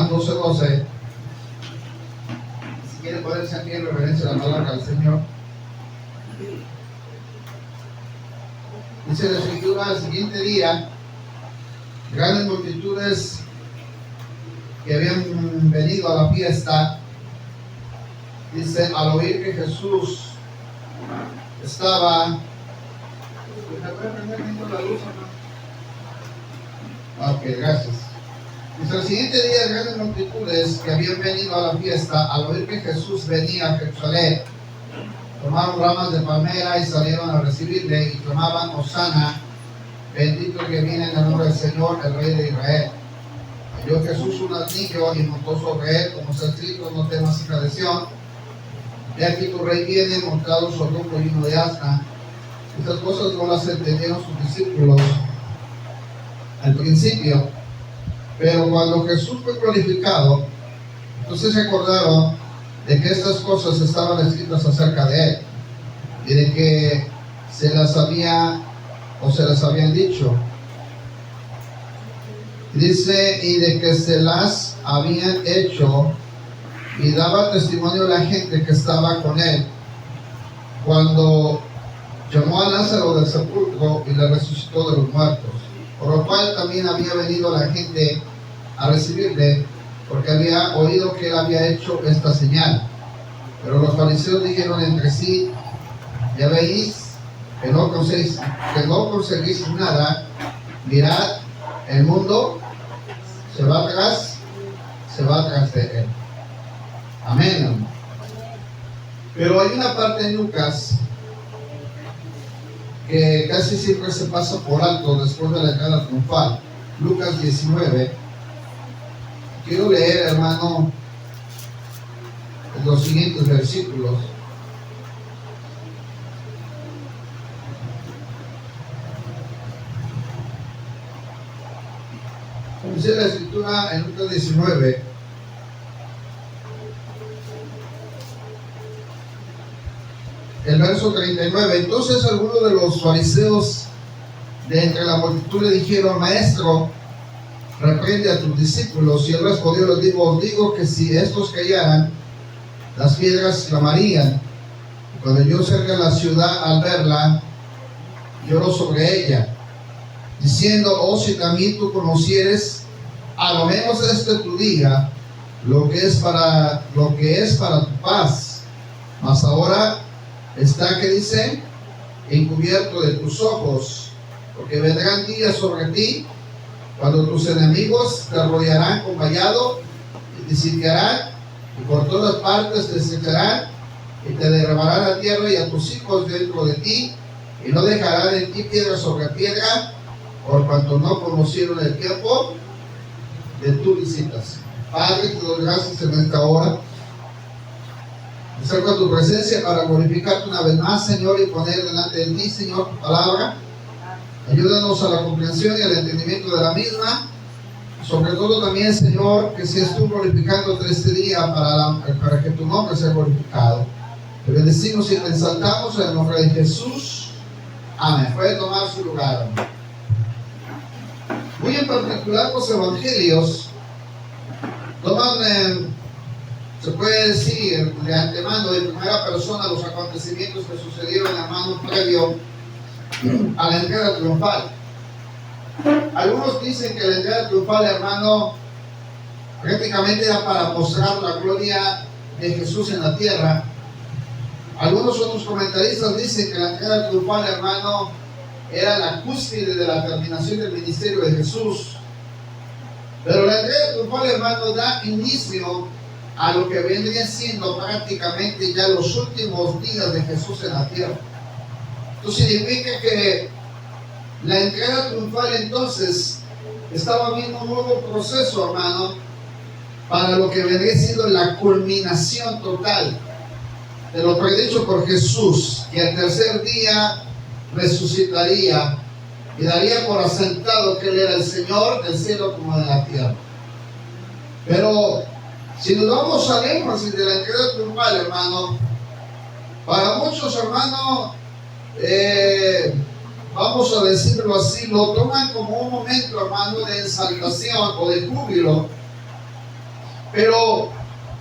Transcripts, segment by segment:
Juan 12:12. Si quiere ponerse aquí en reverencia a la palabra del Señor. Dice la Escritura: al siguiente día, grandes multitudes que habían venido a la fiesta, dice, al oír que Jesús estaba... ¿Me puede prender la luz, hermano? Ok, gracias. Dice, al siguiente día, grandes multitudes que habían venido a la fiesta, al oír que Jesús venía a Jerusalén, tomaron ramas de palmera y salieron a recibirle, y clamaban: Hosana, bendito el que viene en el nombre del Señor, el Rey de Israel. Halló Jesús un asnillo y montó sobre él, como está escrito: no temas, hija de Sión, he aquí tu rey viene montado sobre un pollino de asna. Estas cosas no las entendieron sus discípulos al principio, pero cuando Jesús fue glorificado, entonces recordaron de que estas cosas estaban escritas acerca de él y de que se las habían dicho. Dice, y de que se las habían hecho, y daba testimonio a la gente que estaba con él cuando llamó a Lázaro del sepulcro y le resucitó de los muertos, por lo cual también había venido la gente a recibirle, porque había oído que él había hecho esta señal. Pero los fariseos dijeron entre sí: ya veis que no conseguís nada. Mirad, el mundo se va atrás de él. Amén. Pero hay una parte en Lucas que casi siempre se pasa por alto después de la entrada triunfal. Lucas 19. Quiero leer, hermano, los siguientes versículos. Dice la Escritura en Lucas 19: el verso 39. Entonces algunos de los fariseos de entre la multitud le dijeron: Maestro, reprende a tus discípulos. Y él respondió, les digo, os digo que si estos callaran, las piedras clamarían. Y cuando yo cerca la ciudad, al verla, lloro sobre ella, diciendo: oh, si también tú conocieres a lo menos tu día, lo que es para tu paz. Mas ahora está, que dice, encubierto de tus ojos, porque vendrán días sobre ti cuando tus enemigos te rodearán con vallado y te sitiarán, y por todas partes te estrecharán y te derramarán a tierra y a tus hijos dentro de ti, y no dejarán en ti piedra sobre piedra, por cuanto no conocieron el tiempo de tu visitación. Padre, te doy gracias en esta hora. Me acerco a tu presencia para glorificarte una vez más, Señor, y poner delante de ti, Señor, tu palabra. Ayúdanos a la comprensión y al entendimiento de la misma. Sobre todo también, Señor, que seas tú glorificándote este día para que tu nombre sea glorificado. Te bendecimos y te exaltamos en el nombre de Jesús. Amén. Puede tomar su lugar. Muy en particular, los evangelios toman, se puede decir de antemano, de primera persona, los acontecimientos que sucedieron, hermano, previo a la entrada triunfal. Algunos dicen que la entrada triunfal, hermano, prácticamente era para mostrar la gloria de Jesús en la tierra. Algunos otros comentaristas dicen que la entrada triunfal, hermano, era la cúspide de la terminación del ministerio de Jesús. Pero la entrada triunfal, hermano, da inicio a lo que vendría siendo prácticamente ya los últimos días de Jesús en la tierra. Esto significa que la entrada triunfal entonces estaba viendo un nuevo proceso, hermano, para lo que vendría siendo la culminación total de lo predicho por Jesús, que al tercer día resucitaría y daría por asentado que Él era el Señor del cielo como de la tierra. Pero si nos vamos al énfasis de la entrada triunfal, hermano, para muchos, hermano, vamos a decirlo así, lo toman como un momento, hermano, de exaltación o de júbilo. Pero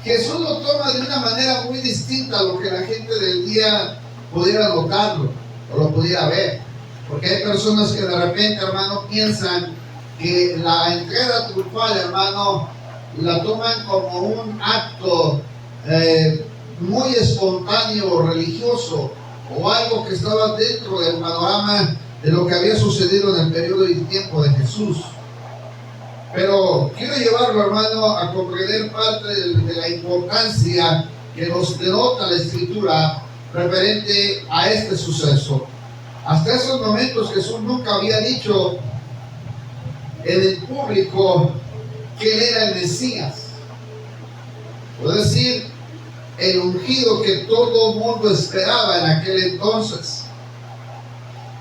Jesús lo toma de una manera muy distinta a lo que la gente del día pudiera notarlo o lo pudiera ver. Porque hay personas que de repente, hermano, piensan que la entrega triunfal, hermano, la toman como un acto muy espontáneo, religioso, o algo que estaba dentro del panorama de lo que había sucedido en el periodo y tiempo de Jesús. Pero quiero llevarlo, hermano, a comprender parte de la importancia que nos denota la Escritura referente a este suceso. Hasta esos momentos Jesús nunca había dicho en el público que él era el Mesías. Es decir, el ungido que todo el mundo esperaba en aquel entonces.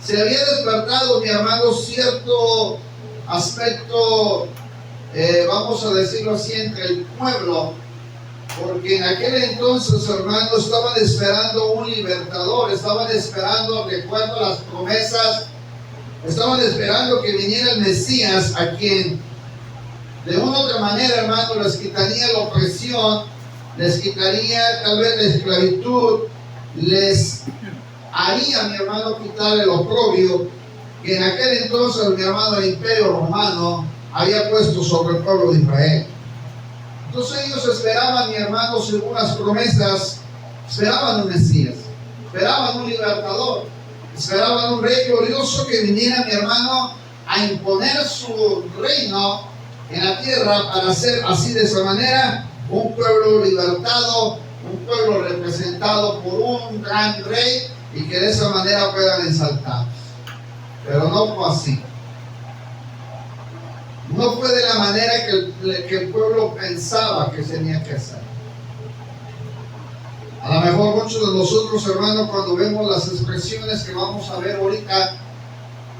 Se había despertado, mi hermano, cierto aspecto, vamos a decirlo así, entre el pueblo, porque en aquel entonces, hermano, estaban esperando un libertador, estaban esperando, de acuerdo a las promesas, estaban esperando que viniera el Mesías, a quien de una u otra manera, hermano, les quitaría la opresión, les quitaría tal vez la esclavitud, les haría, mi hermano, quitar el oprobio que en aquel entonces, mi hermano, el Imperio Romano había puesto sobre el pueblo de Israel. Entonces ellos esperaban, mi hermano, según las promesas, esperaban un Mesías, esperaban un libertador, esperaban un rey glorioso que viniera, mi hermano, a imponer su reino en la tierra para ser así, de esa manera, un pueblo libertado, un pueblo representado por un gran rey y que de esa manera puedan exaltar. Pero no fue así. No fue de la manera que el pueblo pensaba que tenía que hacer. A lo mejor muchos de nosotros, hermanos, cuando vemos las expresiones que vamos a ver ahorita,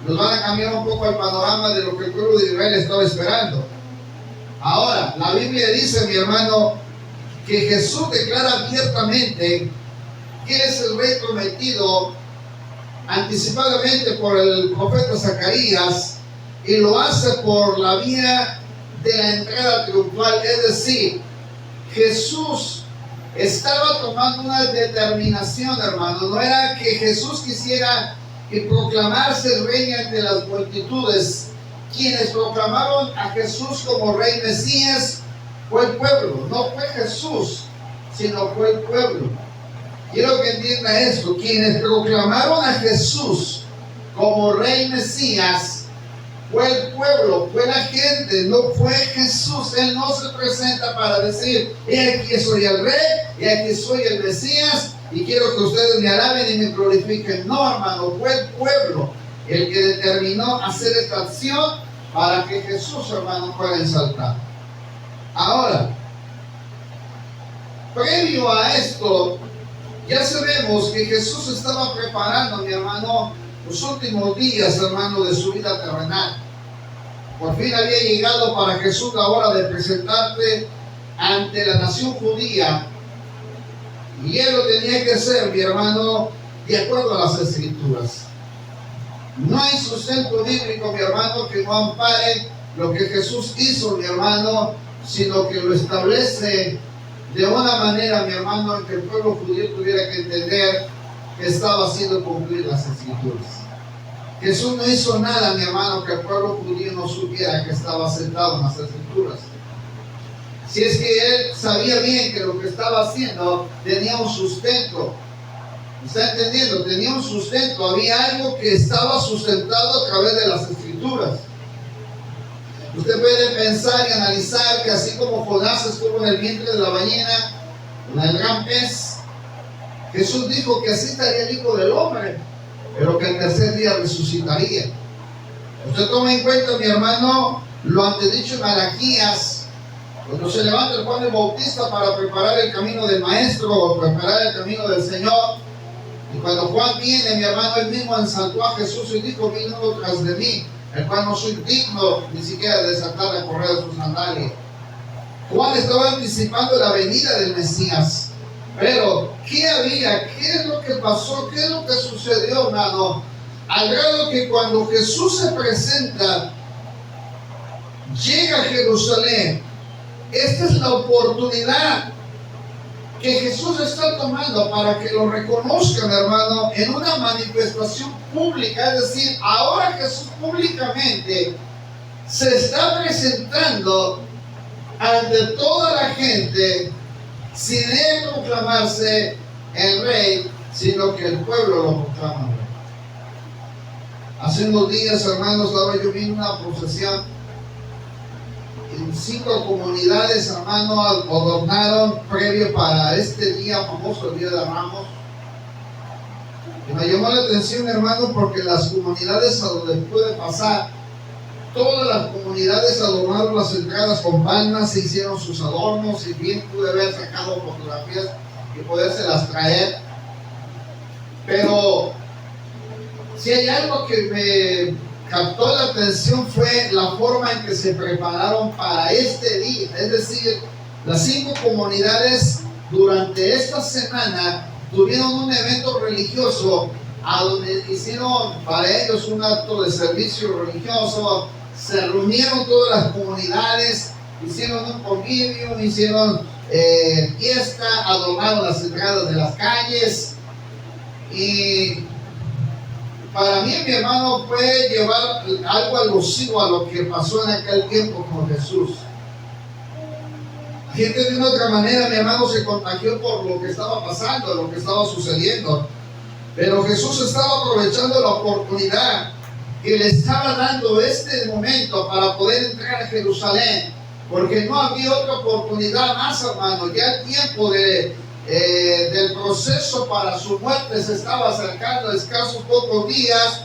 nos van a cambiar un poco el panorama de lo que el pueblo de Israel estaba esperando. Ahora, la Biblia dice, mi hermano, que Jesús declara abiertamente que Él es el rey prometido anticipadamente por el profeta Zacarías, y lo hace por la vía de la entrada triunfal. Es decir, Jesús estaba tomando una determinación, hermano. No era que Jesús quisiera proclamarse el rey ante las multitudes. Quienes proclamaron a Jesús como rey Mesías fue el pueblo. No fue Jesús, sino fue el pueblo. Quiero que entienda esto. Quienes proclamaron a Jesús como rey Mesías fue el pueblo, fue la gente, no fue Jesús. Él no se presenta para decir, he aquí soy el rey, he aquí soy el Mesías, y quiero que ustedes me alaben y me glorifiquen. No, hermano, fue el pueblo el que determinó hacer esta acción para que Jesús, hermano, fuera exaltado. Ahora, previo a esto, ya sabemos que Jesús estaba preparando, mi hermano, los últimos días, hermano, de su vida terrenal. Por fin había llegado para Jesús la hora de presentarse ante la nación judía, y Él lo tenía que hacer, mi hermano, de acuerdo a las Escrituras. No hay sustento bíblico, mi hermano, que no ampare lo que Jesús hizo, mi hermano, sino que lo establece de una manera, mi hermano, en que el pueblo judío tuviera que entender que estaba haciendo cumplir las Escrituras. Jesús no hizo nada, mi hermano, que el pueblo judío no supiera que estaba sentado en las Escrituras. Si es que él sabía bien que lo que estaba haciendo tenía un sustento. ¿Está entendiendo? Tenía un sustento, había algo que estaba sustentado a través de las Escrituras. Usted puede pensar y analizar que así como Jonás estuvo en el vientre de la ballena, en el gran pez, Jesús dijo que así estaría el Hijo del Hombre, pero que el tercer día resucitaría. Usted toma en cuenta, mi hermano, lo antedicho en Malaquías, cuando se levanta el Juan el Bautista para preparar el camino del Maestro, o preparar el camino del Señor, y cuando Juan viene, mi hermano, él mismo ensaltó a Jesús y dijo, vino tras de mí, el cual no soy digno ni siquiera de desatar la correa de sus sandalias. Juan estaba anticipando la venida del Mesías. Pero, ¿qué había? ¿Qué es lo que pasó? ¿Qué es lo que sucedió, hermano? Al grado que cuando Jesús se presenta, llega a Jerusalén, esta es la oportunidad que Jesús está tomando para que lo reconozcan, hermano, en una manifestación pública. Es decir, ahora Jesús públicamente se está presentando ante toda la gente, sin él proclamarse el rey, sino que el pueblo lo proclama rey. Hace unos días, hermanos, estaba yo viendo una procesión en 5 comunidades, hermano, adornaron previo para este día famoso, el Día de Ramos. Y me llamó la atención, hermano, porque las comunidades a donde pude pasar, todas las comunidades adornaron las entradas con palmas, se hicieron sus adornos, y bien pude haber sacado fotografías y podérselas traer. Pero si hay algo que me captó la atención fue la forma en que se prepararon para este día. Es decir, las 5 comunidades durante esta semana tuvieron un evento religioso a donde hicieron para ellos un acto de servicio religioso. Se reunieron todas las comunidades, hicieron un convivio, hicieron fiesta, adornaron las entradas de las calles. Y para mí, mi hermano, fue llevar algo alusivo a lo que pasó en aquel tiempo con Jesús. La gente de una otra manera, mi hermano, se contagió por lo que estaba pasando, lo que estaba sucediendo. Pero Jesús estaba aprovechando la oportunidad que le estaba dando este momento para poder entrar a Jerusalén, porque no había otra oportunidad más, hermano. Ya el tiempo del proceso para su muerte se estaba acercando a escasos pocos días,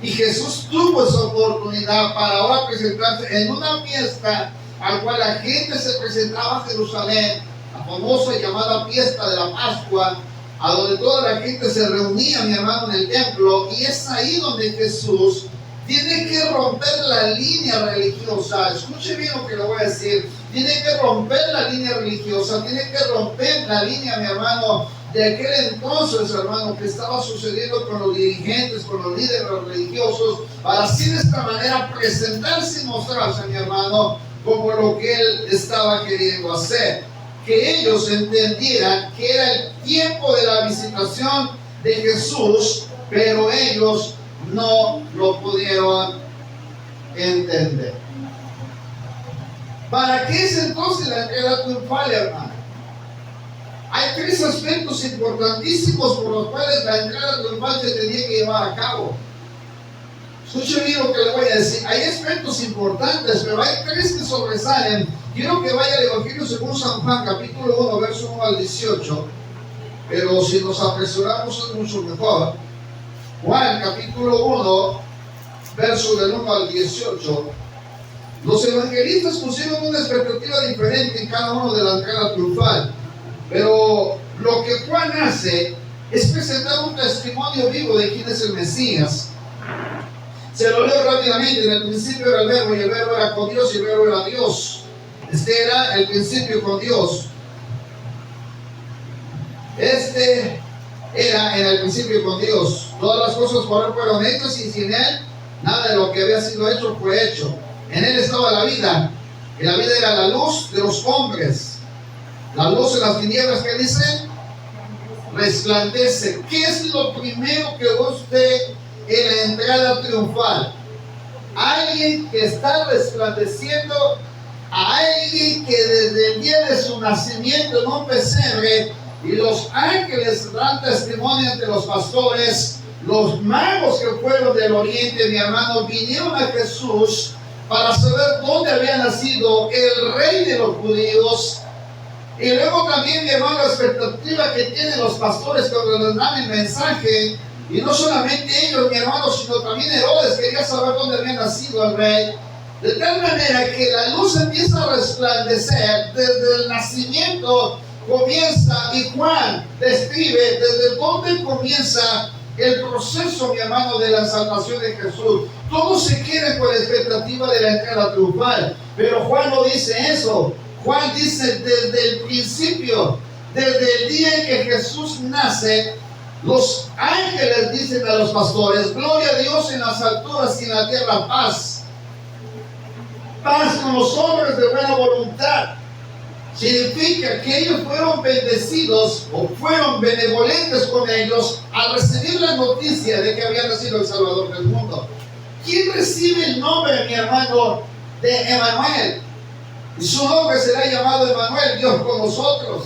y Jesús tuvo esa oportunidad para ahora presentarse en una fiesta al cual la gente se presentaba a Jerusalén, la famosa llamada fiesta de la Pascua, a donde toda la gente se reunía, mi hermano, en el templo. Y es ahí donde Jesús tiene que romper la línea religiosa. Escuche bien lo que le voy a decir. Tiene que romper la línea religiosa, tiene que romper la línea, mi hermano, de aquel entonces, hermano, que estaba sucediendo con los dirigentes, con los líderes religiosos, para así de esta manera presentarse y mostrarse, mi hermano, como lo que él estaba queriendo hacer. Que ellos entendieran que era el tiempo de la visitación de Jesús, pero ellos no lo pudieron entender. ¿Para qué es entonces la entrega triunfal, hermano? Hay 3 aspectos importantísimos por los cuales la entrega triunfal se tenía que llevar a cabo. Escuche bien lo que le voy a decir. Hay aspectos importantes, pero hay 3 que sobresalen. Quiero que vaya al Evangelio según San Juan, capítulo 1, verso 1 al 18. Pero si nos apresuramos es mucho mejor. Juan, capítulo 1, verso del 1 al 18. Los evangelistas pusieron una expectativa diferente en cada uno de la entrada triunfal. Pero lo que Juan hace es presentar un testimonio vivo de quién es el Mesías. Se lo leo rápidamente. En el principio era el verbo, y el verbo era con Dios, y el verbo era Dios. Este era el principio con Dios. Este era en el principio con Dios. Todas las cosas por él fueron hechas, y sin él nada de lo que había sido hecho fue hecho. En él estaba la vida, y la vida era la luz de los hombres. La luz en las tinieblas, ¿qué dice? Resplandece. ¿Qué es lo primero que usted en la entrada triunfal? Alguien que está resplandeciendo, a alguien que desde el día de su nacimiento en un pesebre, y los ángeles dan testimonio ante los pastores, los magos que fueron del oriente, mi hermano, vinieron a Jesús para saber dónde había nacido el rey de los judíos. Y luego también, mi hermano, la expectativa que tienen los pastores cuando les dan el mensaje, y no solamente ellos, mi hermano, sino también Herodes quería saber dónde había nacido el rey. De tal manera que la luz empieza a resplandecer desde el nacimiento, comienza, y Juan describe desde dónde comienza el proceso, mi hermano, de la salvación de Jesús. Todos se quieren con la expectativa de la entrada triunfal, pero Juan no dice eso. Juan dice desde el principio, desde el día en que Jesús nace, los ángeles dicen a los pastores: gloria a Dios en las alturas y en la tierra paz. Paz con los hombres de buena voluntad. significa que ellos fueron bendecidos o fueron benevolentes con ellos al recibir la noticia de que había nacido el Salvador del mundo. ¿Quién recibe el nombre, mi hermano, de Emanuel? Y su nombre será llamado Emanuel, Dios con nosotros.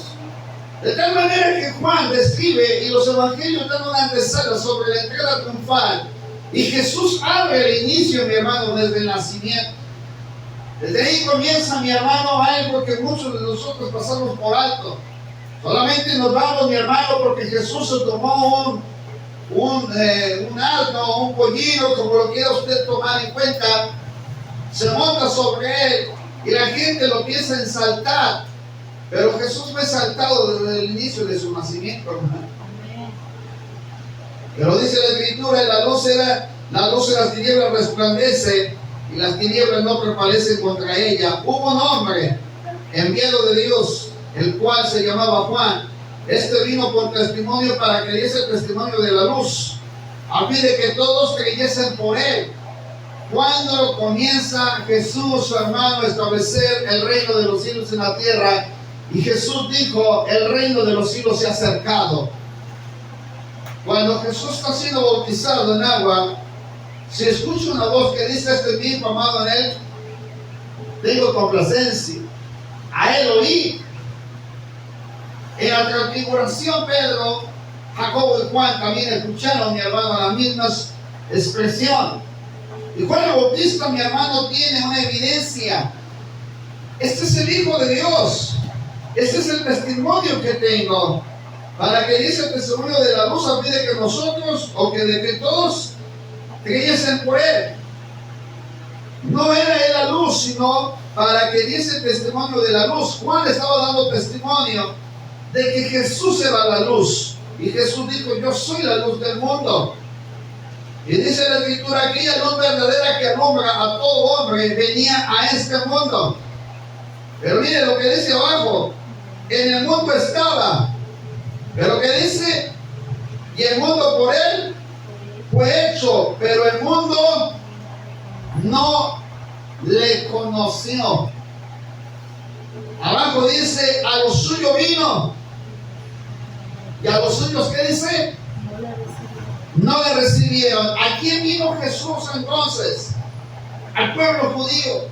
De tal manera que Juan describe y los evangelios dan una antesala sobre la entrada triunfal. Y Jesús abre el inicio, mi hermano, desde el nacimiento. Desde ahí comienza, mi hermano, algo que muchos de nosotros pasamos por alto. Solamente nos vamos, mi hermano, porque Jesús se tomó un asno, un pollino, como lo quiera usted tomar en cuenta, se monta sobre él y la gente lo empieza a ensaltar. Pero Jesús fue exaltado desde el inicio de su nacimiento, hermano. Pero dice la Escritura, la luz de las tinieblas resplandece y las tinieblas no prevalecen contra ella. Hubo un hombre enviado de Dios, el cual se llamaba Juan. Este vino por testimonio para que diese testimonio de la luz, a fin de que todos creyesen por él. Cuando comienza Jesús, su hermano, a establecer el reino de los cielos en la tierra, y Jesús dijo, el reino de los cielos se ha acercado. Cuando Jesús está siendo bautizado en agua, se escucha una voz que dice, este es mi hijo amado, en él tengo complacencia. A él oí. En la transfiguración, Pedro, Jacobo y Juan también escucharon, mi hermano, la misma expresión. Y Juan el Bautista, mi hermano, tiene una evidencia. Este es el Hijo de Dios. Este es el testimonio que tengo. Para que diese el testimonio de la luz, a fin de que nosotros, o que de que todos creyesen por él. No era él la luz, sino para que diese el testimonio de la luz. Juan estaba dando testimonio de que Jesús era la luz. Y Jesús dijo, yo soy la luz del mundo. Y dice la Escritura, aquella luz verdadera que alumbra a todo hombre venía a este mundo. Pero mire lo que dice abajo, en el mundo estaba. Pero que dice, y el mundo por él fue hecho, pero el mundo no le conoció. Abajo dice, a los suyos vino. ¿Y a los suyos qué dice? No le recibieron. ¿A quién vino Jesús entonces? Al pueblo judío.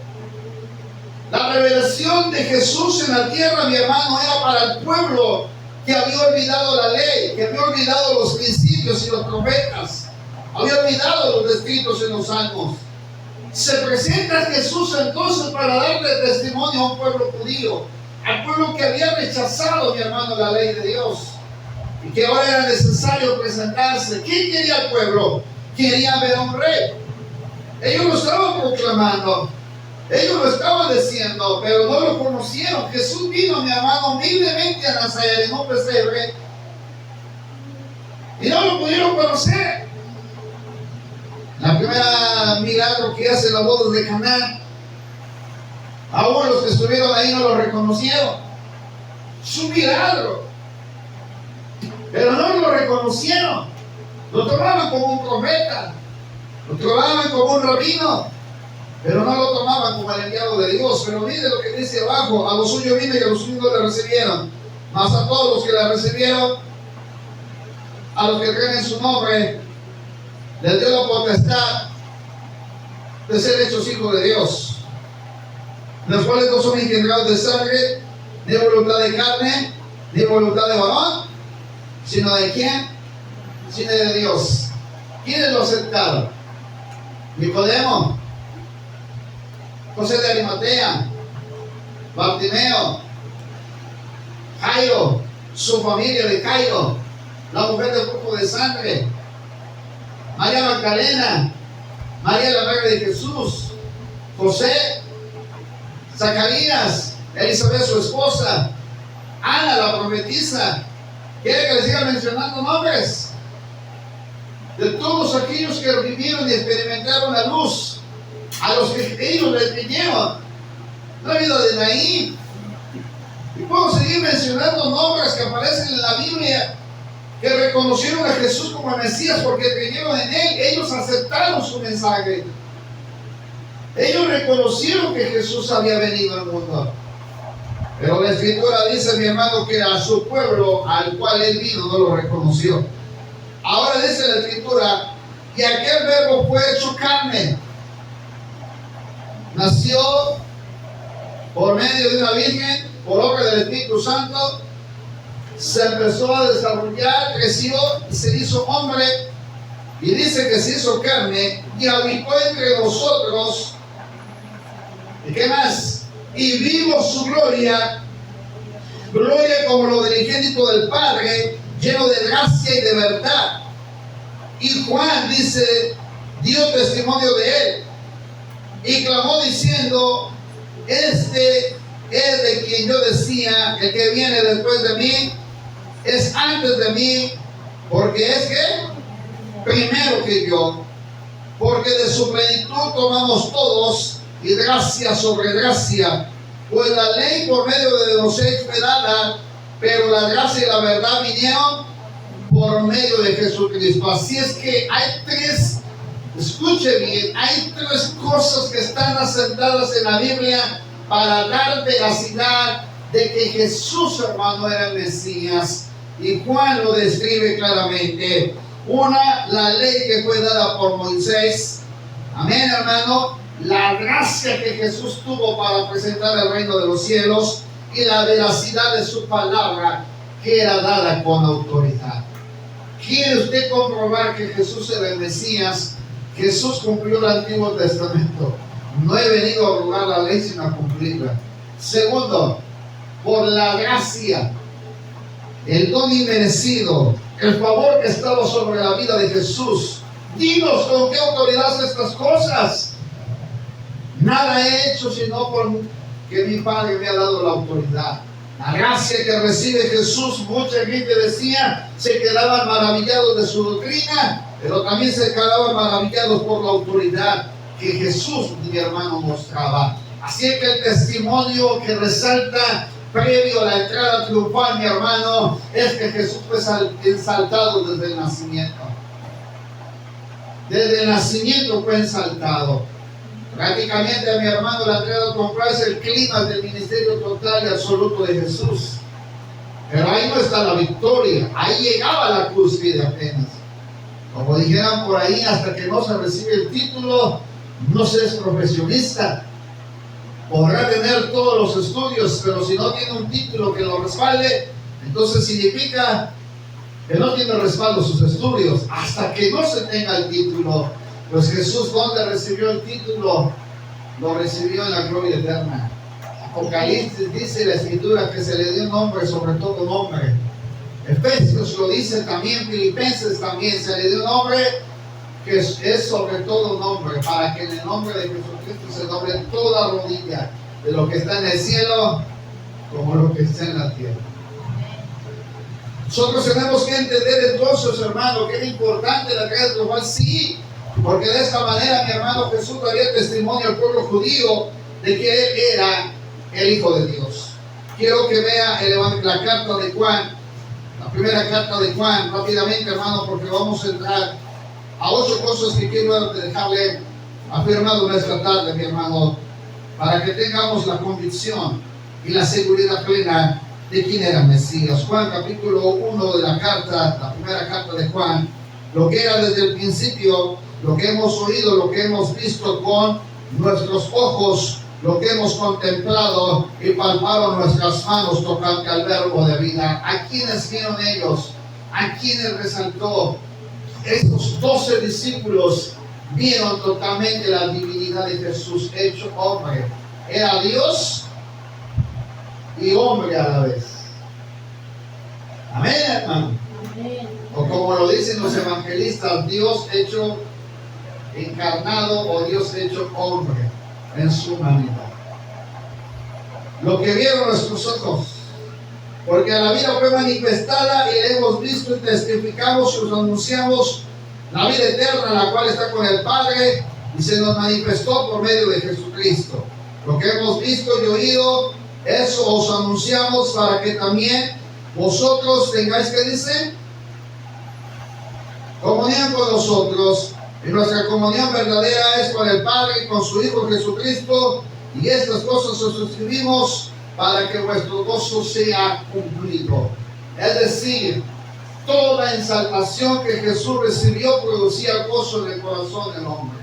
La revelación de Jesús en la tierra, mi hermano, era para el pueblo que había olvidado la ley, que había olvidado los principios y los profetas, había olvidado los escritos en los salmos. Se presenta Jesús entonces para darle testimonio a un pueblo judío, al pueblo que había rechazado, mi hermano, la ley de Dios, y que ahora era necesario presentarse. ¿Quién quería el pueblo? Quería ver a un rey. Ellos lo estaban proclamando, ellos lo estaban diciendo, pero no lo conocieron. Jesús vino, mi hermano, humildemente a Nazaret en un pesebre, y no lo pudieron conocer. La primera milagro que hace la boda de Caná, aún los que estuvieron ahí no lo reconocieron. Es un milagro, pero no lo reconocieron. Lo tomaban como un profeta, lo tomaban como un rabino, pero no lo tomaban como el enviado de Dios. Pero mire lo que dice abajo, a los suyos vino y a los suyos no le recibieron, mas a todos los que la recibieron, a los que creen en su nombre, les dio la potestad de ser hechos hijos de Dios, los cuales no son engendrados de sangre, ni voluntad de carne, ni voluntad de varón, sino de quién, sino de Dios. ¿Quiénes lo aceptaron? Nicodemo, José de Arimatea, Bartimeo, Jairo, su familia de Jairo, la mujer del flujo de sangre, María Magdalena, María la madre de Jesús, José, Zacarías, Elizabeth su esposa, Ana la profetisa. ¿Quiere que les siga mencionando nombres? De todos aquellos que vivieron y experimentaron la luz, a los que ellos les creyeron. La vida de Naín. Y puedo seguir mencionando nombres que aparecen en la Biblia, que reconocieron a Jesús como Mesías porque creyeron en él. Ellos aceptaron su mensaje. Ellos reconocieron que Jesús había venido al mundo. Pero la Escritura dice, mi hermano, que a su pueblo al cual él vino no lo reconoció. Ahora dice la Escritura, y aquel verbo fue hecho carne. Nació por medio de una virgen, por obra del Espíritu Santo, se empezó a desarrollar, creció y se hizo hombre. Y dice que se hizo carne y habitó entre nosotros. ¿Y qué más? Y vimos su gloria, gloria como lo del unigénito del Padre, lleno de gracia y de verdad. Y Juan dice, dio testimonio de él y clamó diciendo, este es de quien yo decía, el que viene después de mí es antes de mí, porque es que primero que yo, porque de su plenitud tomamos todos, y gracia sobre gracia, pues la ley por medio de Moisés fue dada, pero la gracia y la verdad vinieron por medio de Jesucristo. Así es que hay tres, escuche bien, hay tres cosas que están asentadas en la Biblia para dar veracidad de que Jesús, hermano, era el Mesías. Y Juan lo describe claramente. Una, la ley que fue dada por Moisés. Amén, hermano. La gracia que Jesús tuvo para presentar el reino de los cielos y la veracidad de su palabra que era dada con autoridad. ¿Quiere usted comprobar que Jesús era el Mesías? Jesús cumplió el Antiguo Testamento. No he venido a abrogar la ley sino a cumplirla. Segundo, por la gracia, el don inmerecido, el favor que estaba sobre la vida de Jesús. Dinos con qué autoridad hace estas cosas. Nada he hecho sino porque mi Padre me ha dado la autoridad. La gracia que recibe Jesús, mucha gente decía, se quedaban maravillados de su doctrina, pero también se quedaban maravillados por la autoridad que Jesús, mi hermano, mostraba. Así que el testimonio que resalta previo a la entrada triunfal, mi hermano, es que Jesús fue exaltado desde el nacimiento. Desde el nacimiento fue exaltado. Prácticamente, a mi hermano, la entrada triunfal es el clima del ministerio total y absoluto de Jesús. Pero ahí no está la victoria, ahí llegaba la cúspide apenas. Como dijeran por ahí, hasta que no se recibe el título, no se es profesionista. Podrá tener todos los estudios, pero si no tiene un título que lo respalde, entonces significa que no tiene respaldo sus estudios. Hasta que no se tenga el título, pues Jesús, ¿dónde recibió el título? Lo recibió en la gloria eterna. Apocalipsis dice la Escritura que se le dio un nombre sobre todo nombre. Efesios lo dice también, Filipenses también, se le dio un nombre que es sobre todo nombre, para que en el nombre de Jesucristo se doble toda rodilla, de lo que está en el cielo como lo que está en la tierra. Nosotros tenemos que entender entonces, hermano, que es importante la entrada triunfal, sí, porque de esta manera, mi hermano, Jesús daría testimonio al pueblo judío de que él era el Hijo de Dios. Quiero que vea la carta de Juan, la primera carta de Juan, rápidamente, hermano, porque vamos a entrar a 8 cosas que quiero dejarle afirmado en esta tarde, mi hermano, para que tengamos la convicción y la seguridad plena de quién era Mesías. Juan capítulo 1 de la carta, la primera carta de Juan, lo que era desde el principio, lo que hemos oído, lo que hemos visto con nuestros ojos, lo que hemos contemplado y palparon nuestras manos tocante al verbo de vida. ¿A quiénes vieron ellos? ¿A quiénes resaltó? Esos 12 discípulos vieron totalmente la divinidad de Jesús hecho hombre. Era Dios y hombre a la vez. Amén, hermano. O como lo dicen los evangelistas, Dios hecho encarnado o Dios hecho hombre en su humanidad. Lo que vieron nuestros ojos, porque a la vida fue manifestada y la hemos visto y testificamos y os anunciamos la vida eterna, la cual está con el Padre y se nos manifestó por medio de Jesucristo. Lo que hemos visto y oído, eso os anunciamos para que también vosotros tengáis, que dice, comunión con nosotros. Y nuestra comunión verdadera es con el Padre y con su Hijo Jesucristo. Y estas cosas os escribimos para que vuestro gozo sea cumplido. Es decir, toda exaltación que Jesús recibió producía gozo en el corazón del hombre.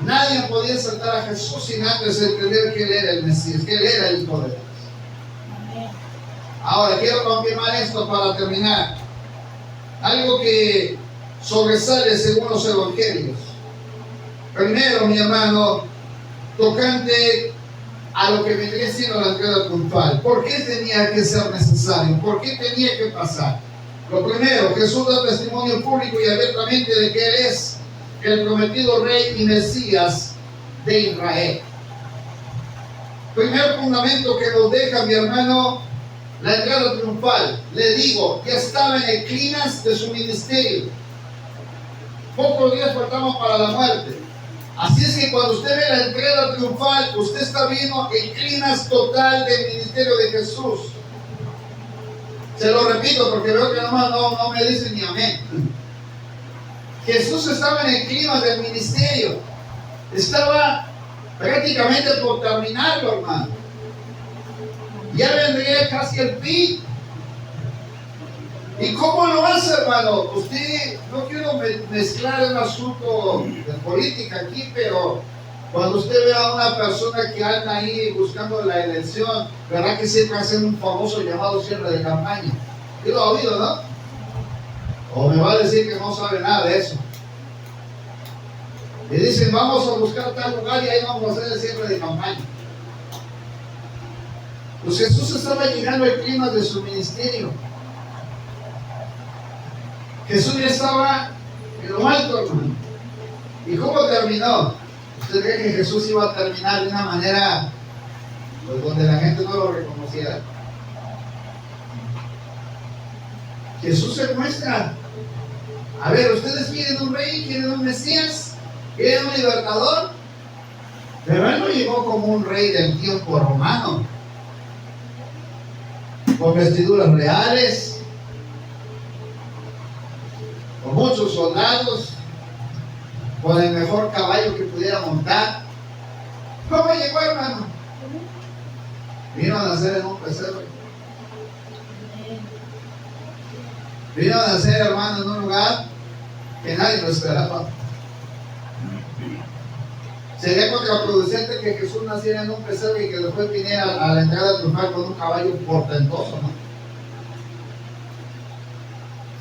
Nadie podía exaltar a Jesús sin antes entender que Él era el Mesías, que Él era el Hijo de Dios. Ahora quiero confirmar esto para terminar. Algo que sobresale según los evangelios. Primero, mi hermano, tocante a lo que vendría siendo la entrada triunfal. ¿Por qué tenía que ser necesario? ¿Por qué tenía que pasar? Lo primero, Jesús da testimonio público y abiertamente de que Él es el prometido Rey y Mesías de Israel. Primer fundamento que nos deja, mi hermano, la entrada triunfal. Le digo, ya estaba en el clímax de su ministerio. Pocos días faltaban para la muerte. Así es que cuando usted ve la entrada triunfal, usted está viendo el clímax total del ministerio de Jesús. Se lo repito porque veo que no me dicen ni amén. Jesús estaba en el clímax del ministerio. Estaba prácticamente por terminarlo, hermano. Ya vendría casi el fin. ¿Y cómo lo hace, hermano? Usted, no quiero mezclar un asunto de política aquí, pero cuando usted ve a una persona que anda ahí buscando la elección, ¿verdad que siempre hacen un famoso llamado cierre de campaña? ¿Y lo ha oído, no? O me va a decir que no sabe nada de eso. Le dicen, vamos a buscar tal lugar y ahí vamos a hacer el cierre de campaña. Pues Jesús estaba llegando al clima de su ministerio. Jesús ya estaba en lo alto, hermano. ¿Y cómo terminó? ¿Usted cree que Jesús iba a terminar de una manera pues, donde la gente no lo reconociera? Jesús se muestra. A ver, ¿ustedes quieren un rey? ¿Quieren un Mesías? ¿Quieren un libertador? Pero Él no llegó como un rey del tiempo romano, con vestiduras reales, con muchos soldados, con el mejor caballo que pudiera montar. ¿Cómo llegó, hermano? Vino a nacer en un pesebre. Vino a nacer, hermano, en un lugar que nadie lo esperaba. Sería contraproducente que Jesús naciera en un pesebre y que después viniera a la entrada triunfal con un caballo portentoso, ¿no?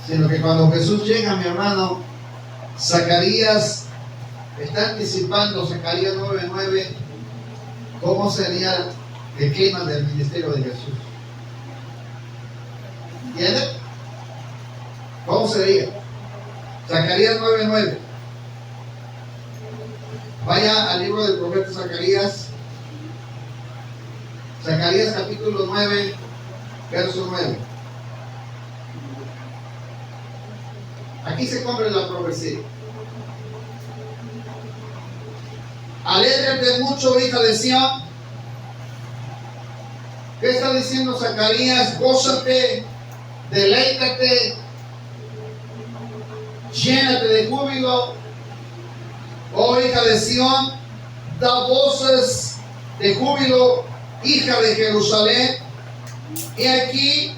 Sino que cuando Jesús llega, mi hermano, Zacarías está anticipando, Zacarías 9:9, cómo sería el clima del ministerio de Jesús. ¿Entiendes? ¿Cómo sería? Zacarías 9:9. Vaya al libro del profeta Zacarías. Zacarías capítulo 9, verso 9. Aquí se cumple la profecía. Alégrate mucho, hija de Sión. ¿Qué está diciendo Zacarías? Gózate, deleítate, llénate de júbilo. Oh hija de Sión, da voces de júbilo, hija de Jerusalén. Y aquí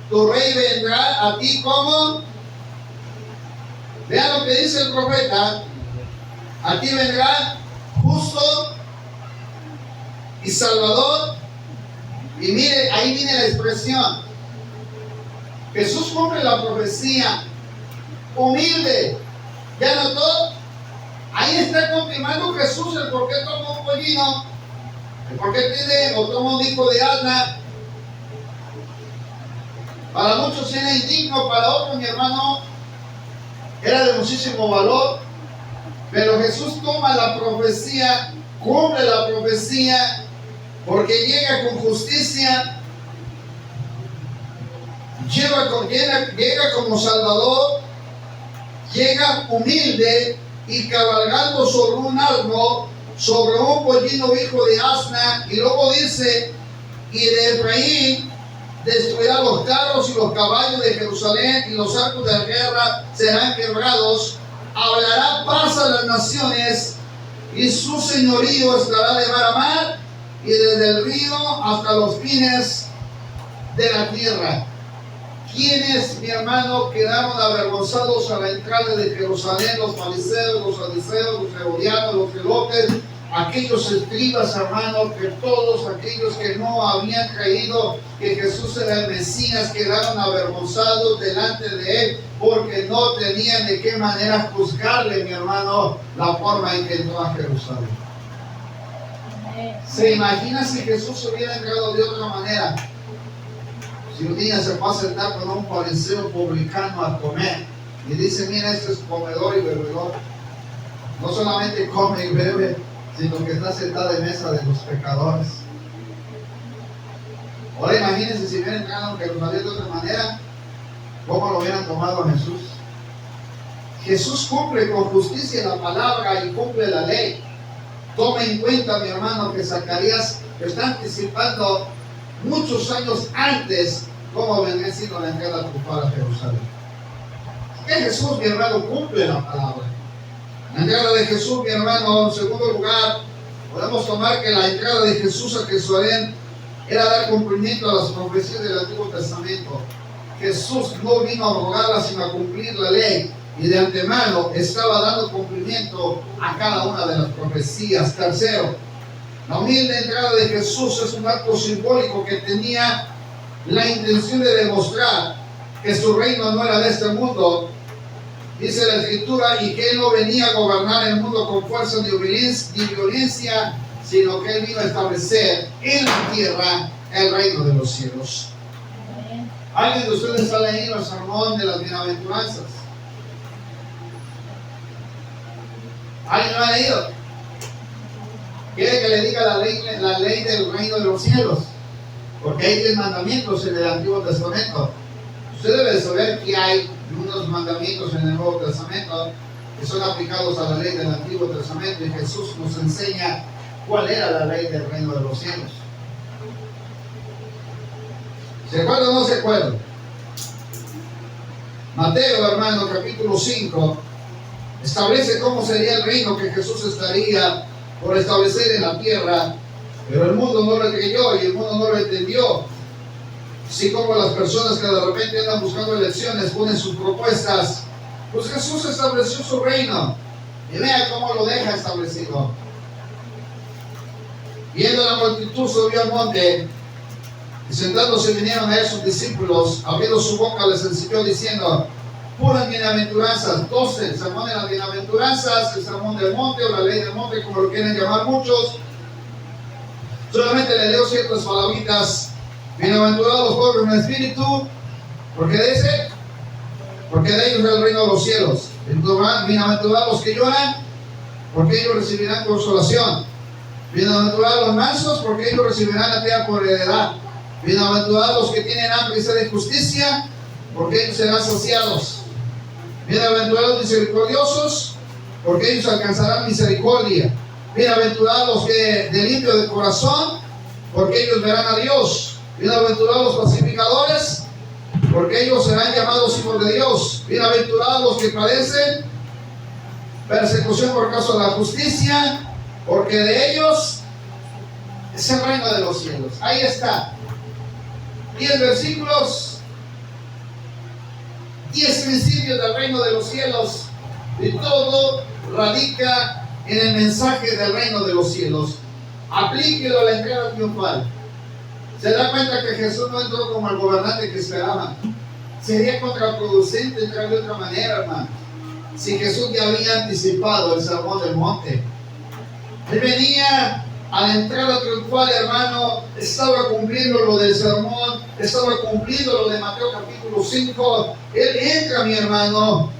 tu rey vendrá a ti como. Vean lo que dice el profeta. A ti vendrá justo y salvador. Y mire, ahí viene la expresión. Jesús cumple la profecía. Humilde. ¿Ya notó? Ahí está confirmando Jesús el por qué tomó un pollino, el por qué tiene o toma un hijo de asna. Para muchos era indigno, para otros, mi hermano, era de muchísimo valor. Pero Jesús toma la profecía, cumple la profecía, porque llega con justicia, llega como Salvador, llega humilde y cabalgando sobre un asno, sobre un pollino hijo de asna. Y luego dice, y de Efraín destruirá los carros y los caballos de Jerusalén, y los arcos de la guerra serán quebrados. Hablará paz a las naciones, y su señorío estará de mar a mar, y desde el río hasta los fines de la tierra. ¿Quiénes, mi hermano, quedaron avergonzados a la entrada de Jerusalén? Los fariseos, los saduceos, los herodianos, los zelotes, aquellos escribas, hermano, que todos aquellos que no habían creído que Jesús era el Mesías quedaron avergonzados delante de él porque no tenían de qué manera juzgarle, mi hermano, la forma en que entró a Jerusalén. ¿Se imagina si Jesús hubiera entrado de otra manera? Si un día se va a sentar con un fariseo publicano a comer y dice, mira, este es comedor y bebedor, no solamente come y bebe, sino que está sentado en mesa de los pecadores. Ahora imagínense si hubiera entrado en Jerusalén de otra manera, ¿cómo lo hubieran tomado a Jesús? Jesús cumple con justicia la palabra y cumple la ley. Tome en cuenta, mi hermano, que Zacarías está anticipando muchos años antes cómo vendría siendo la entrada triunfal a Jerusalén. Que Jesús, mi hermano, cumple la palabra. La entrada de Jesús, mi hermano, en segundo lugar, podemos tomar que la entrada de Jesús a Jerusalén era dar cumplimiento a las profecías del Antiguo Testamento. Jesús no vino a rogarla, sino a cumplir la ley. Y de antemano estaba dando cumplimiento a cada una de las profecías. Tercero, la humilde entrada de Jesús es un acto simbólico que tenía la intención de demostrar que su reino no era de este mundo. Dice la Escritura, y que Él no venía a gobernar el mundo con fuerza ni violencia, sino que Él vino a establecer en la tierra el reino de los cielos. ¿Alguien de ustedes ha leído el sermón de las bienaventuranzas? ¿Alguien lo ha leído? ¿Quiere que le diga la ley del reino de los cielos? Porque hay 10 mandamientos en el Antiguo Testamento. Usted debe saber que hay unos mandamientos en el Nuevo Testamento que son aplicados a la ley del Antiguo Testamento, y Jesús nos enseña cuál era la ley del reino de los cielos. ¿Se acuerdan o no se acuerdan? Mateo, hermano, capítulo 5, establece cómo sería el reino que Jesús estaría por establecer en la tierra, pero el mundo no lo creyó y el mundo no lo entendió. Así como las personas que de repente andan buscando elecciones ponen sus propuestas, pues Jesús estableció su reino y vea cómo lo deja establecido. Viendo la multitud subió al monte y sentándose vinieron a él sus discípulos, abriendo su boca les enseñó diciendo, puras bienaventuranzas, 12, el sermón de las bienaventuranzas, el sermón del monte o la ley del monte, como lo quieren llamar muchos. Solamente le leo ciertas palabritas. Bienaventurados los pobres en espíritu, porque de ellos es el reino de los cielos. Bienaventurados los que lloran, porque ellos recibirán consolación. Bienaventurados los mansos, porque ellos recibirán la tierra por heredad. Bienaventurados los que tienen hambre y sed de justicia, porque ellos serán saciados. Bienaventurados los misericordiosos, porque ellos alcanzarán misericordia. Bienaventurados los que de limpio de corazón, porque ellos verán a Dios. Bienaventurados los pacificadores, porque ellos serán llamados hijos de Dios. Bienaventurados los que padecen persecución por causa de la justicia, porque de ellos es el reino de los cielos. Ahí está. 10 versículos, 10 principios del reino de los cielos, y todo radica en el mensaje del reino de los cielos. Aplíquelo a la entrada triunfal. Se da cuenta que Jesús no entró como el gobernante que esperaba. Sería contraproducente entrar de otra manera, hermano, si Jesús ya había anticipado el sermón del monte. Él venía a la entrada triunfal, hermano, estaba cumpliendo lo del sermón, estaba cumpliendo lo de Mateo capítulo 5. Él entra, mi hermano,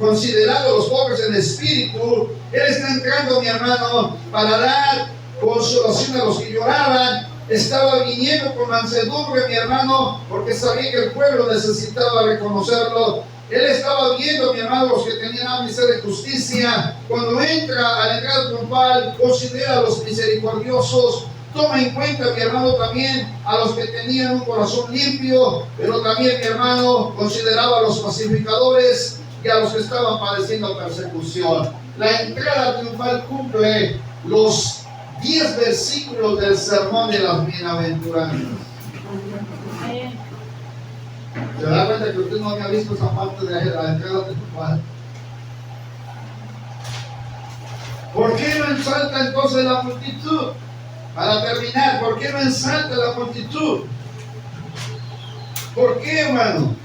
considerando a los pobres en espíritu. Él está entrando, mi hermano, para dar consolación a los que lloraban. Estaba viniendo con mansedumbre, mi hermano, porque sabía que el pueblo necesitaba reconocerlo. Él estaba viendo, mi hermano, los que tenían hambre y sed de justicia. Cuando entra a la entrada triunfal, considera a los misericordiosos. Toma en cuenta, mi hermano, también a los que tenían un corazón limpio, pero también, mi hermano, consideraba a los pacificadores y a los que estaban padeciendo persecución. La entrada triunfal cumple los 10 versículos del sermón de las bienaventuranzas. ¿Se da cuenta que usted no había visto esa parte de la entrada triunfal? ¿Por qué no ensalta entonces la multitud? Para terminar, ¿por qué no ensalta la multitud? ¿Por qué, hermano?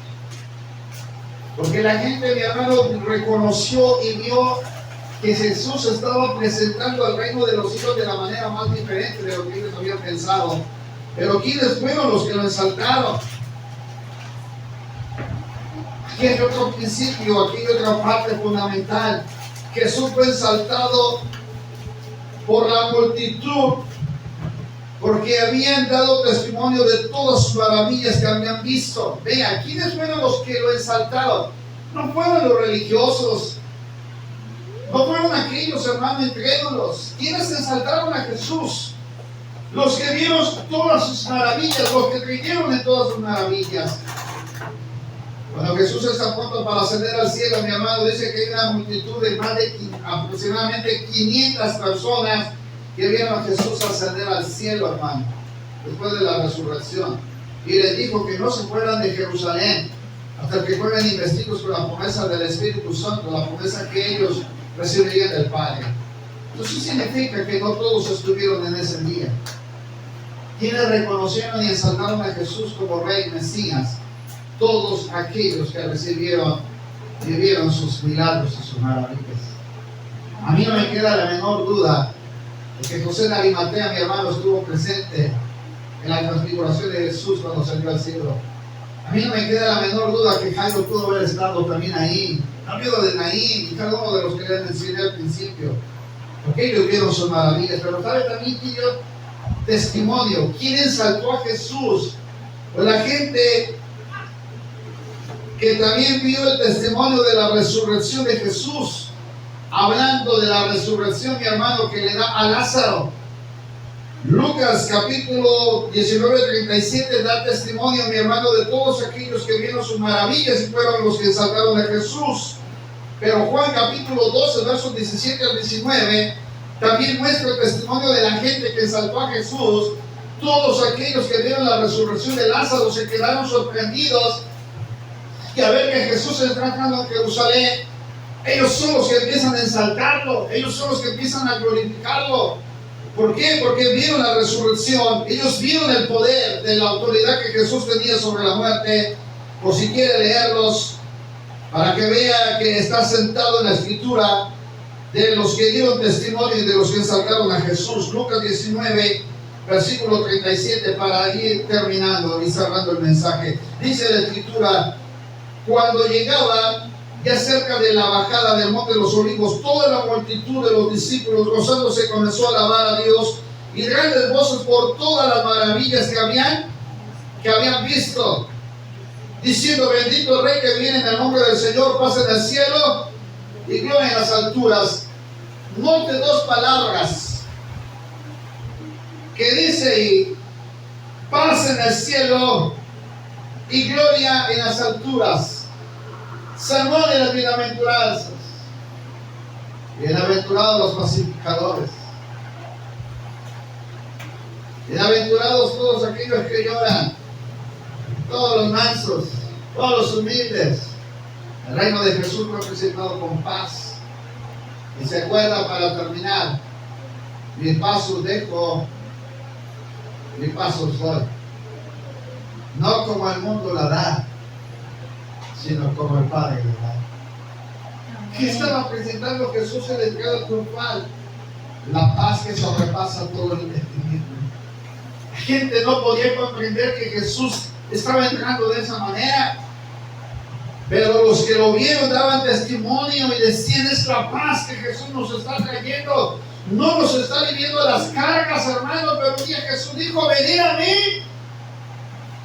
Porque la gente, mi hermano, reconoció y vio que Jesús estaba presentando al reino de los cielos de la manera más diferente de lo que ellos habían pensado. Pero ¿quiénes fueron los que lo ensaltaron? Aquí hay otro principio, aquí hay otra parte fundamental. Jesús fue exaltado por la multitud porque habían dado testimonio de todas sus maravillas que habían visto. Vean, ¿quiénes fueron los que lo exaltaron? No fueron los religiosos, no fueron aquellos hermanos incrédulos. ¿Quiénes exaltaron a Jesús? Los que vieron todas sus maravillas, los que creyeron en todas sus maravillas. Cuando Jesús está pronto para ascender al cielo, mi amado, dice que hay una multitud de más de aproximadamente 500 personas que vieron a Jesús ascender al cielo, hermano, después de la resurrección. Y les dijo que no se fueran de Jerusalén hasta que fueran investidos con la promesa del Espíritu Santo, la promesa que ellos recibirían del Padre. Entonces significa que no todos estuvieron en ese día. Quienes reconocieron y exaltaron a Jesús como Rey Mesías, todos aquellos que recibieron, vivieron sus milagros y sus maravillas. A mí no me queda la menor duda de que José de Arimatea, mi hermano, estuvo presente en la transfiguración de Jesús cuando salió al cielo. A mí no me queda la menor duda que Jairo pudo haber estado también ahí, la viuda de Naín y cada uno de los que les mencioné al principio, porque ellos vieron sus maravillas. Pero sabe también que yo testimonio, ¿quién exaltó a Jesús? Pues la gente que también vio el testimonio de la resurrección de Jesús, hablando de la resurrección, mi hermano, que le da a Lázaro. Lucas capítulo 19:37 da testimonio, mi hermano, de todos aquellos que vieron sus maravillas y fueron los que exaltaron a Jesús. Pero Juan capítulo 12, versos 17 al 19, también muestra el testimonio de la gente que exaltó a Jesús. Todos aquellos que vieron la resurrección de Lázaro se quedaron sorprendidos y a ver que Jesús está entrando en Jerusalén. Ellos son los que empiezan a exaltarlo, ellos son los que empiezan a glorificarlo. ¿Por qué? Porque vieron la resurrección, ellos vieron el poder de la autoridad que Jesús tenía sobre la muerte. O si quiere leerlos, para que vea que está sentado en la escritura de los que dieron testimonio y de los que exaltaron a Jesús. Lucas 19, versículo 37, para ir terminando y cerrando el mensaje. Dice la escritura: cuando llegaba ya cerca de la bajada del monte de los olivos, toda la multitud de los discípulos gozándose comenzó a alabar a Dios y grandes voces por todas las maravillas que habían visto, diciendo: bendito el Rey que viene en el nombre del Señor, paz en el cielo y gloria en las alturas. Note dos palabras que dice y paz en el cielo y gloria en las alturas. Sermón de las bienaventuranzas. Bienaventurados los pacificadores. Bienaventurados todos aquellos que lloran, todos los mansos, todos los humildes. El reino de Jesús fue presentado con paz. Y se acuerda, para terminar: mi paso dejo, mi paso soy. No como el mundo la da, sino como el Padre le da. ¿Qué estaba presentando Jesús en la entrada triunfal? La paz que sobrepasa todo el entendimiento. La gente no podía comprender que Jesús estaba entrando de esa manera, pero los que lo vieron daban testimonio y decían: es la paz que Jesús nos está trayendo, no nos está viviendo las cargas, hermano. Pero un día Jesús dijo: venid a mí,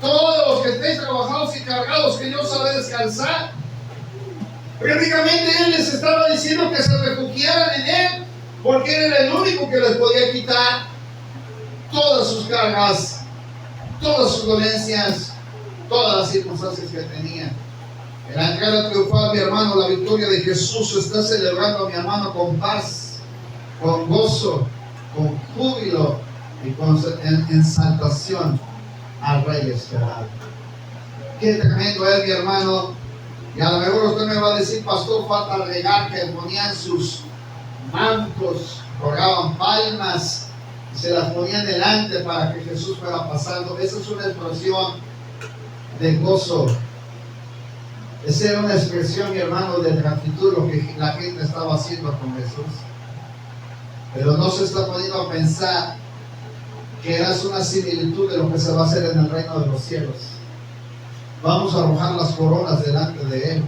todos los que estéis trabajados y cargados, que yo os haré descansar. Prácticamente Él les estaba diciendo que se refugiaran en Él, porque Él era el único que les podía quitar todas sus cargas, todas sus dolencias, todas las circunstancias que tenían. En la entrada triunfal, mi hermano, la victoria de Jesús se está celebrando, mi hermano, con paz, con gozo, con júbilo y con exaltación al Rey esperado. Qué tremendo es, mi hermano. Y a lo mejor usted me va a decir, pastor, falta agregar que ponían sus mantos, colgaban palmas y se las ponían delante para que Jesús fuera pasando. Esa es una expresión de gozo. Esa era una expresión, mi hermano, de gratitud, lo que la gente estaba haciendo con Jesús. Pero no se está poniendo a pensar que es una similitud de lo que se va a hacer en el reino de los cielos. Vamos a arrojar las coronas delante de Él.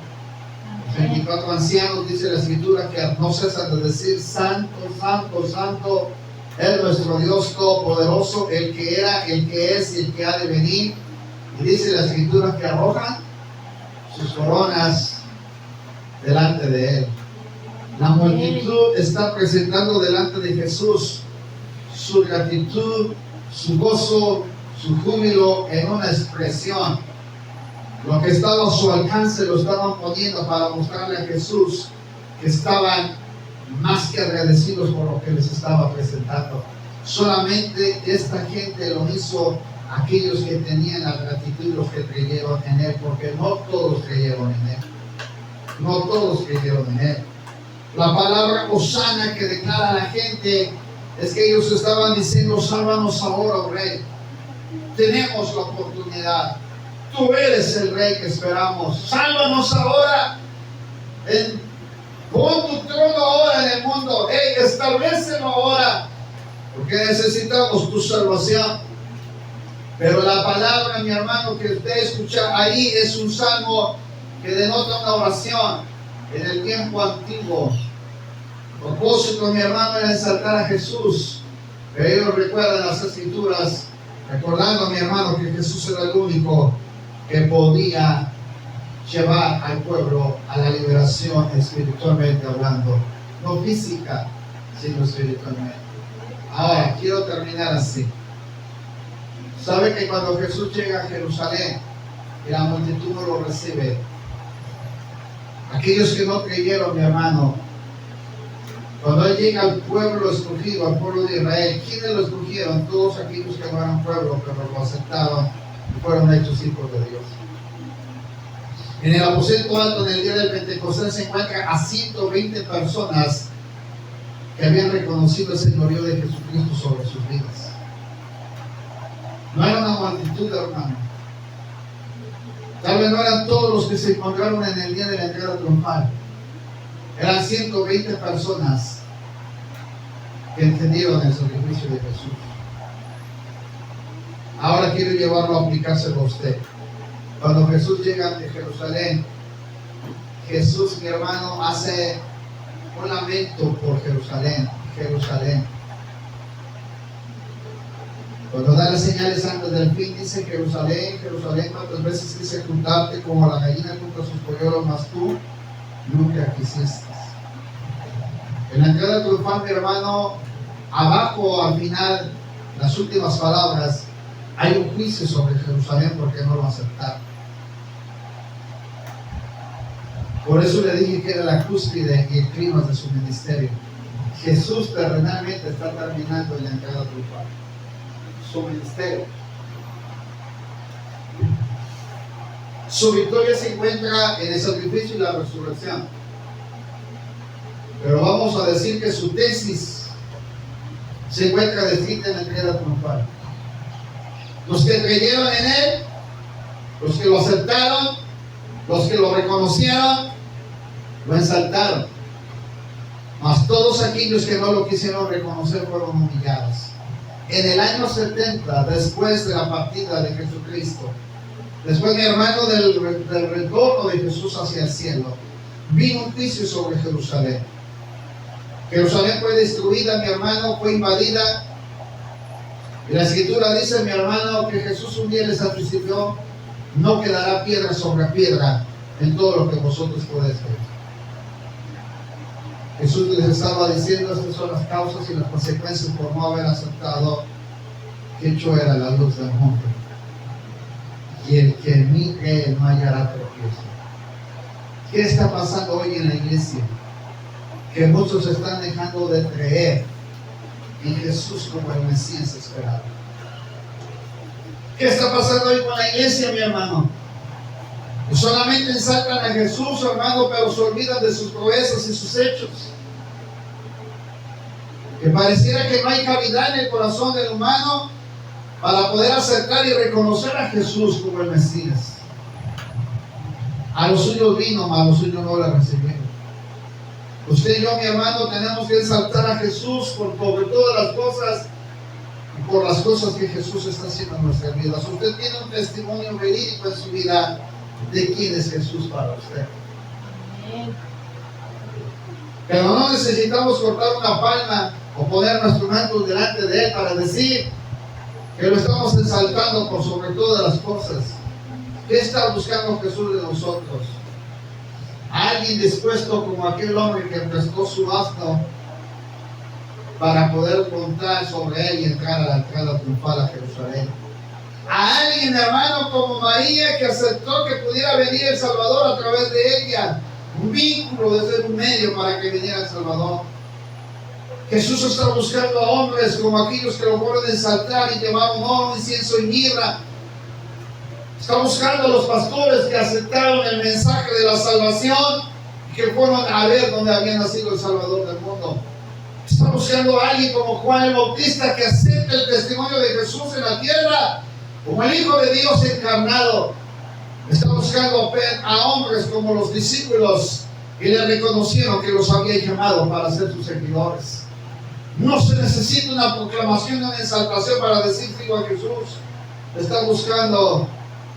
Los 24 ancianos, dice la Escritura, que no cesan de decir: Santo, Santo, Santo es nuestro Dios Todopoderoso, el que era, el que es y el que ha de venir. Y dice la Escritura que arrojan sus coronas delante de Él. La multitud está presentando delante de Jesús su gratitud, su gozo, su júbilo en una expresión. Lo que estaba a su alcance lo estaban poniendo para mostrarle a Jesús que estaban más que agradecidos por lo que les estaba presentando. Solamente esta gente lo hizo aquellos que tenían la gratitud, los que creyeron en Él, porque no todos creyeron en Él. No todos creyeron en Él. La palabra hosana que declara la gente es que ellos estaban diciendo: sálvanos ahora, oh Rey. Tenemos la oportunidad. Tú eres el Rey que esperamos. Sálvanos ahora. Pon tu trono ahora en el mundo. Establécelo ahora. Porque necesitamos tu salvación. Pero la palabra, mi hermano, que usted escucha ahí es un salmo que denota una oración en el tiempo antiguo. El propósito, mi hermano, era exaltar a Jesús. Pero ellos recuerdan las Escrituras, recordando, mi hermano, que Jesús era el único que podía llevar al pueblo a la liberación espiritualmente hablando, no física, sino espiritualmente. Ahora, quiero terminar así. ¿Sabe que cuando Jesús llega a Jerusalén y la multitud no lo recibe? Aquellos que no creyeron, mi hermano, cuando Él llega al pueblo escogido, al pueblo de Israel, ¿quiénes lo escogieron? Todos aquellos que no eran pueblo, pero lo aceptaron y fueron hechos hijos de Dios. En el aposento alto, en el día del Pentecostés, se encuentra a 120 personas que habían reconocido el señorío de Jesucristo sobre sus vidas. No era una multitud, hermano. Tal vez no eran todos los que se encontraron en el día de la entrada triunfal. Eran 120 personas que entendieron el sacrificio de Jesús. Ahora quiero llevarlo a aplicárselo a usted. Cuando Jesús llega a Jerusalén, Jesús, mi hermano, hace un lamento por Jerusalén. Cuando da las señales antes del fin, dice: Jerusalén, Jerusalén, cuántas veces quise juntarte como la gallina junta sus polluelos, mas tú nunca quisiste. En la entrada triunfal, mi hermano, abajo al final, las últimas palabras, hay un juicio sobre Jerusalén porque no lo aceptaron. Por eso le dije que era la cúspide y el clímax de su ministerio. Jesús terrenalmente está terminando en la entrada triunfal su ministerio. Su victoria se encuentra en el sacrificio y la resurrección. Pero vamos a decir que su tesis se encuentra descrita en la entrada triunfal. Los que creyeron en Él, los que lo aceptaron, los que lo reconocieron, lo exaltaron. Mas todos aquellos que no lo quisieron reconocer fueron humillados. En el año 70, después de la partida de Jesucristo, después, mi hermano, del retorno de Jesús hacia el cielo, vino un juicio sobre Jerusalén. Jerusalén fue destruida, mi hermano, fue invadida. Y la Escritura dice, mi hermano, que Jesús un día les anticipó: no quedará piedra sobre piedra en todo lo que vosotros podéis ver. Jesús les estaba diciendo: estas son las causas y las consecuencias por no haber aceptado que yo era la luz del mundo. Y el que en mí cree no hallará tropiezo. ¿Qué está pasando hoy en la iglesia? Que muchos están dejando de creer en Jesús como el Mesías esperado. ¿Qué está pasando hoy con la iglesia, mi hermano? Solamente ensaltan a Jesús, hermano, pero se olvidan de sus proezas y sus hechos. Que pareciera que no hay cavidad en el corazón del humano para poder aceptar y reconocer a Jesús como el Mesías. A los suyos vino, mas a los suyos no la recibieron. Usted y yo, mi hermano, tenemos que exaltar a Jesús por sobre todas las cosas y por las cosas que Jesús está haciendo en nuestras vidas. Usted tiene un testimonio verídico en su vida de quién es Jesús para usted. Pero no necesitamos cortar una palma o poner nuestro manto delante de Él para decir que lo estamos exaltando por sobre todas las cosas. ¿Qué está buscando Jesús de nosotros? Alguien dispuesto como aquel hombre que prestó su asno para poder montar sobre él y entrar a la entrada triunfal a Jerusalén. A alguien, hermano, como María, que aceptó que pudiera venir el Salvador a través de ella. Un vínculo de ser un medio para que viniera el Salvador. Jesús está buscando a hombres como aquellos que lo pueden exaltar y llevar honor, incienso y mirra. Está buscando a los pastores que aceptaron el mensaje de la salvación y que fueron a ver dónde había nacido el Salvador del mundo. Está buscando a alguien como Juan el Bautista que acepte el testimonio de Jesús en la tierra como el Hijo de Dios encarnado. Está buscando a hombres como los discípulos que le reconocieron que los había llamado para ser sus seguidores. No se necesita una proclamación, una exaltación para decir sigo a Jesús. Está buscando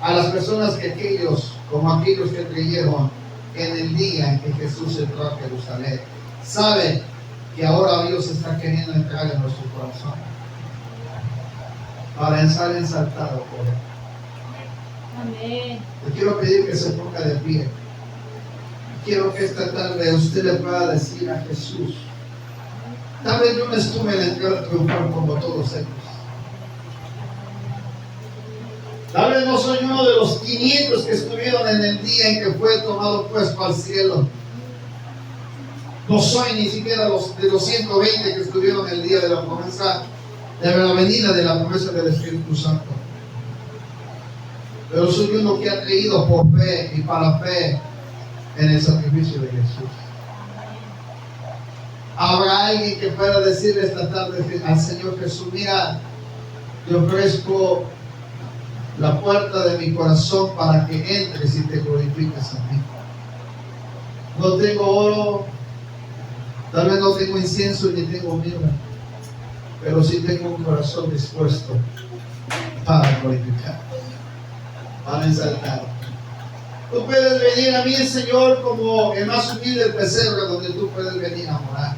a las personas que como aquellos que creyeron en el día en que Jesús entró a Jerusalén. Sabe que ahora Dios está queriendo entrar en nuestro corazón para ser exaltado por Él. Amén. Le quiero pedir que se ponga de pie. Quiero que esta tarde usted le pueda decir a Jesús: tal vez yo no estuve en la entrada triunfal como todos ellos. Tal vez no soy uno de los 500 que estuvieron en el día en que fue tomado puesto al cielo. No soy ni siquiera de los 120 que estuvieron el día de la promesa, de la venida de la promesa del Espíritu Santo. Pero soy uno que ha creído por fe y para fe en el sacrificio de Jesús. Habrá alguien que pueda decirle esta tarde al Señor Jesús: mira, te ofrezco la puerta de mi corazón para que entres y te glorifiques a mí. No tengo oro, tal vez no tengo incienso ni tengo mirra, pero sí tengo un corazón dispuesto para glorificar, para exaltar. Tú puedes venir a mí, Señor, como el más humilde pesebre donde tú puedes venir a morar.